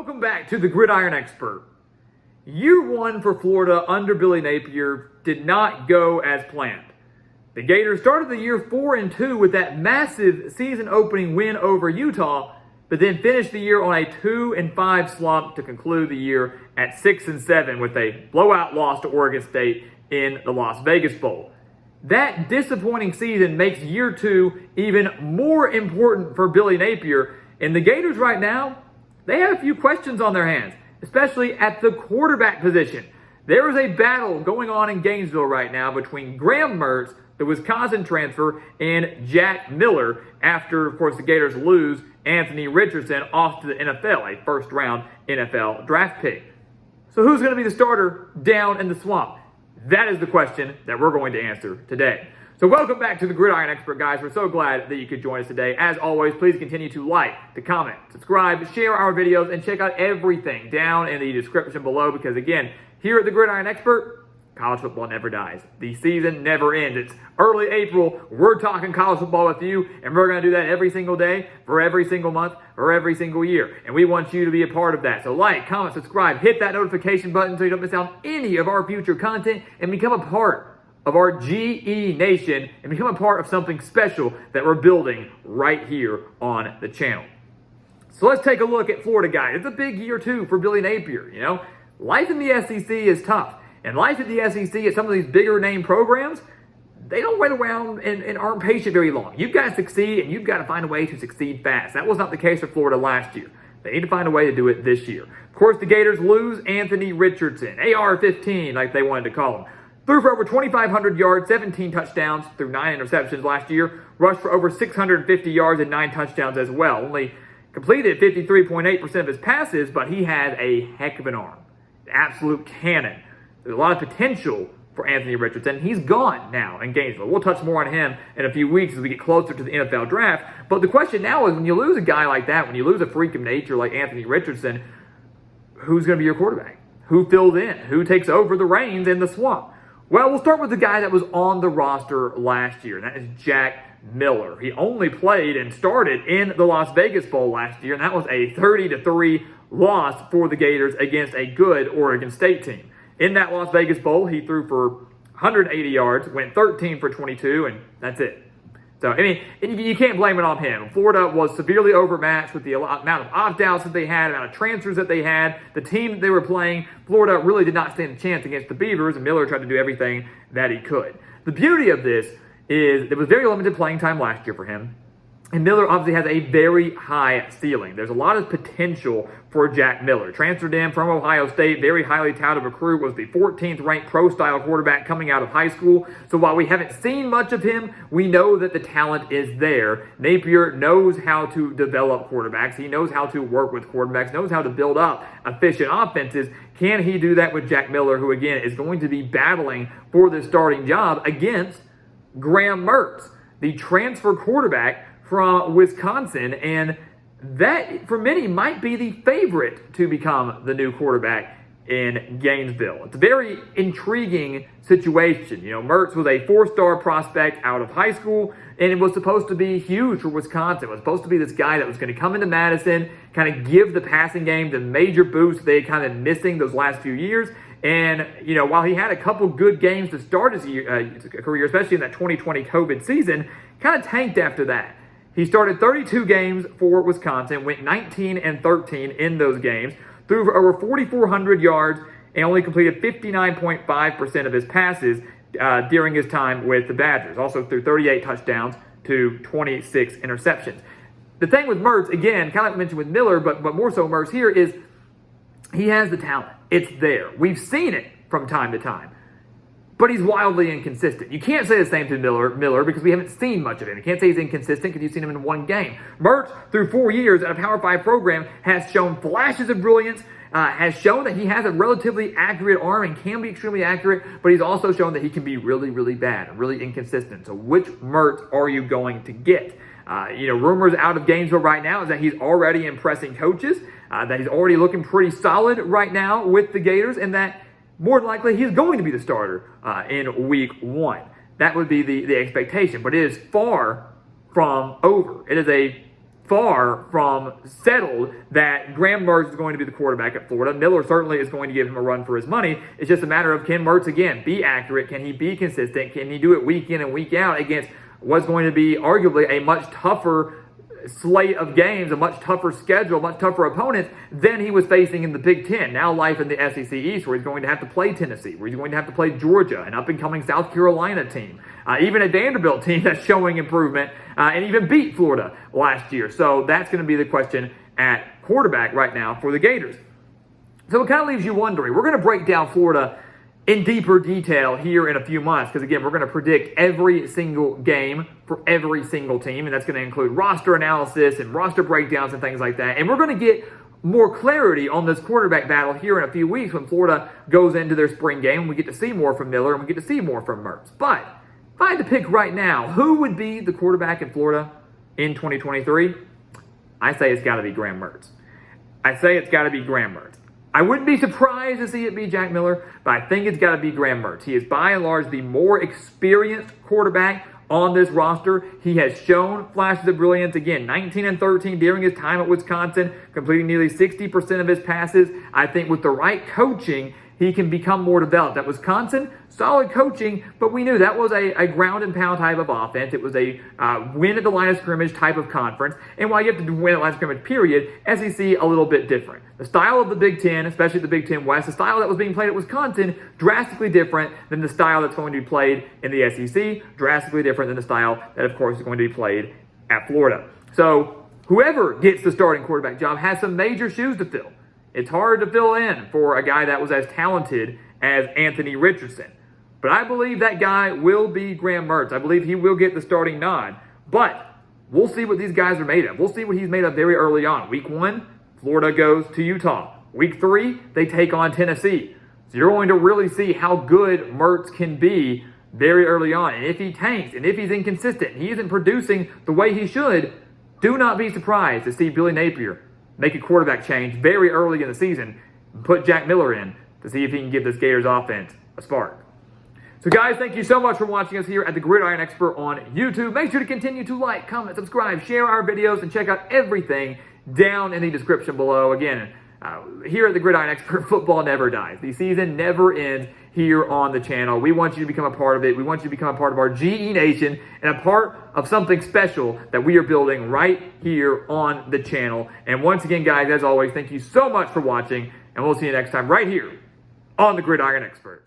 Welcome back to the Gridiron Expert. Year one for Florida under Billy Napier did not go as planned. The Gators started the year 4-2 with that massive season-opening win over Utah, but then finished the year on a 2-5 slump to conclude the year at 6-7 with a blowout loss to Oregon State in the Las Vegas Bowl. That disappointing season makes year two even more important for Billy Napier, and the Gators right now, they have a few questions on their hands, especially at the quarterback position. There is a battle going on in Gainesville right now between Graham Mertz, the Wisconsin transfer, and Jack Miller after, of course, the Gators lose Anthony Richardson off to the NFL, a first-round NFL draft pick. So who's going to be the starter down in the swamp? That is the question that we're going to answer today. So welcome back to the Gridiron Expert, guys. We're so glad that you could join us today. As always, please continue to like, to comment, subscribe, share our videos, and check out everything down in the description below because, again, here at the Gridiron Expert, college football never dies. The season never ends. It's early April. We're talking college football with you, and we're going to do that every single day, for every single month, for every single year. And we want you to be a part of that. So like, comment, subscribe, hit that notification button so you don't miss out on any of our future content, and become a part of our GE Nation, and become a part of something special that we're building right here on the channel. So let's take a look at Florida, guys. It's a big year, too, for Billy Napier. You know, life in the SEC is tough. And life at the SEC at some of these bigger name programs, they don't wait around and aren't patient very long. You've got to succeed, and you've got to find a way to succeed fast. That was not the case for Florida last year. They need to find a way to do it this year. Of course, the Gators lose Anthony Richardson, AR-15, like they wanted to call him. Threw for over 2,500 yards, 17 touchdowns through 9 interceptions last year. Rushed for over 650 yards and 9 touchdowns as well. Only completed 53.8% of his passes, but he has a heck of an arm. An absolute cannon. There's a lot of potential for Anthony Richardson. He's gone now in Gainesville. We'll touch more on him in a few weeks as we get closer to the NFL draft. But the question now is, when you lose a guy like that, when you lose a freak of nature like Anthony Richardson, who's going to be your quarterback? Who fills in? Who takes over the reins in the swamp? Well, we'll start with the guy that was on the roster last year, and that is Jack Miller. He only played and started in the Las Vegas Bowl last year, and that was a 30-3 loss for the Gators against a good Oregon State team. In that Las Vegas Bowl, he threw for 180 yards, went 13 for 22, and that's it. So, I mean, you can't blame it on him. Florida was severely overmatched with the amount of opt-outs that they had, the amount of transfers that they had, the team that they were playing. Florida really did not stand a chance against the Beavers, and Miller tried to do everything that he could. The beauty of this is there was very limited playing time last year for him. And Miller obviously has a very high ceiling. There's a lot of potential for Jack Miller. Transferred in from Ohio State, very highly touted recruit, was the 14th ranked pro-style quarterback coming out of high school. So while we haven't seen much of him, we know that the talent is there. Napier knows how to develop quarterbacks. He knows how to work with quarterbacks, knows how to build up efficient offenses. Can he do that with Jack Miller, who again is going to be battling for the starting job against Graham Mertz, the transfer quarterback from Wisconsin, and that, for many, might be the favorite to become the new quarterback in Gainesville. It's a very intriguing situation. You know, Mertz was a 4-star prospect out of high school, and it was supposed to be huge for Wisconsin. It was supposed to be this guy that was going to come into Madison, kind of give the passing game the major boost they had kind of missing those last few years. And, you know, while he had a couple good games to start his career, especially in that 2020 COVID season, kind of tanked after that. He started 32 games for Wisconsin, went 19-13 in those games, threw for over 4,400 yards, and only completed 59.5% of his passes during his time with the Badgers. Also threw 38 touchdowns to 26 interceptions. The thing with Mertz, again, kind of like I mentioned with Miller, but more so Mertz here, is he has the talent. It's there. We've seen it from time to time. But he's wildly inconsistent. You can't say the same to Miller because we haven't seen much of him. You can't say he's inconsistent because you've seen him in one game. Mertz, through 4 years at a Power 5 program, has shown flashes of brilliance, has shown that he has a relatively accurate arm and can be extremely accurate, but he's also shown that he can be really, really bad and really inconsistent. So which Mertz are you going to get? You know, rumors out of Gainesville right now is that he's already impressing coaches, that he's already looking pretty solid right now with the Gators, and that more than likely he's going to be the starter in week 1. That would be the expectation, but it is far from over. It is a far from settled that Graham Mertz is going to be the quarterback at Florida. Miller certainly is going to give him a run for his money. It's just a matter of, can Mertz, again, be accurate? Can he be consistent? Can he do it week in and week out against what's going to be arguably a much tougher slate of games, a much tougher schedule, much tougher opponents than he was facing in the Big Ten. Now life in the SEC East, where he's going to have to play Tennessee, where he's going to have to play Georgia, an up-and-coming South Carolina team, even a Vanderbilt team that's showing improvement, and even beat Florida last year. So that's going to be the question at quarterback right now for the Gators. So it kind of leaves you wondering. We're going to break down Florida in deeper detail here in a few months, because again, we're going to predict every single game for every single team, and that's going to include roster analysis and roster breakdowns and things like that. And we're going to get more clarity on this quarterback battle here in a few weeks when Florida goes into their spring game. We get to see more from Miller and we get to see more from Mertz. But if I had to pick right now, who would be the quarterback in Florida in 2023? I say it's got to be Graham Mertz. I wouldn't be surprised to see it be Jack Miller, but I think it's got to be Graham Mertz. He is by and large the more experienced quarterback on this roster. He has shown flashes of brilliance. Again, 19-13 during his time at Wisconsin, completing nearly 60% of his passes. I think with the right coaching, he can become more developed. At Wisconsin, solid coaching, but we knew that was a ground and pound type of offense. It was a win at the line of scrimmage type of conference. And while you have to win at line of scrimmage, period, SEC a little bit different. The style of the Big Ten, especially the Big Ten West, the style that was being played at Wisconsin, drastically different than the style that's going to be played in the SEC, drastically different than the style that, of course, is going to be played at Florida. So whoever gets the starting quarterback job has some major shoes to fill. It's hard to fill in for a guy that was as talented as Anthony Richardson. But I believe that guy will be Graham Mertz. I believe he will get the starting nod. But we'll see what these guys are made of. We'll see what he's made of very early on. Week 1, Florida goes to Utah. Week 3, they take on Tennessee. So you're going to really see how good Mertz can be very early on. And if he tanks, and if he's inconsistent, he isn't producing the way he should, do not be surprised to see Billy Napier make a quarterback change very early in the season and put Jack Miller in to see if he can give this Gators offense a spark. So guys, thank you so much for watching us here at the Gridiron Expert on YouTube. Make sure to continue to like, comment, subscribe, share our videos, and check out everything down in the description below. Again, here at the Gridiron Expert, football never dies. The season never ends here on the channel. We want you to become a part of it. We want you to become a part of our GE Nation and a part of something special that we are building right here on the channel. And once again, guys, as always, thank you so much for watching, and we'll see you next time right here on the Gridiron Expert.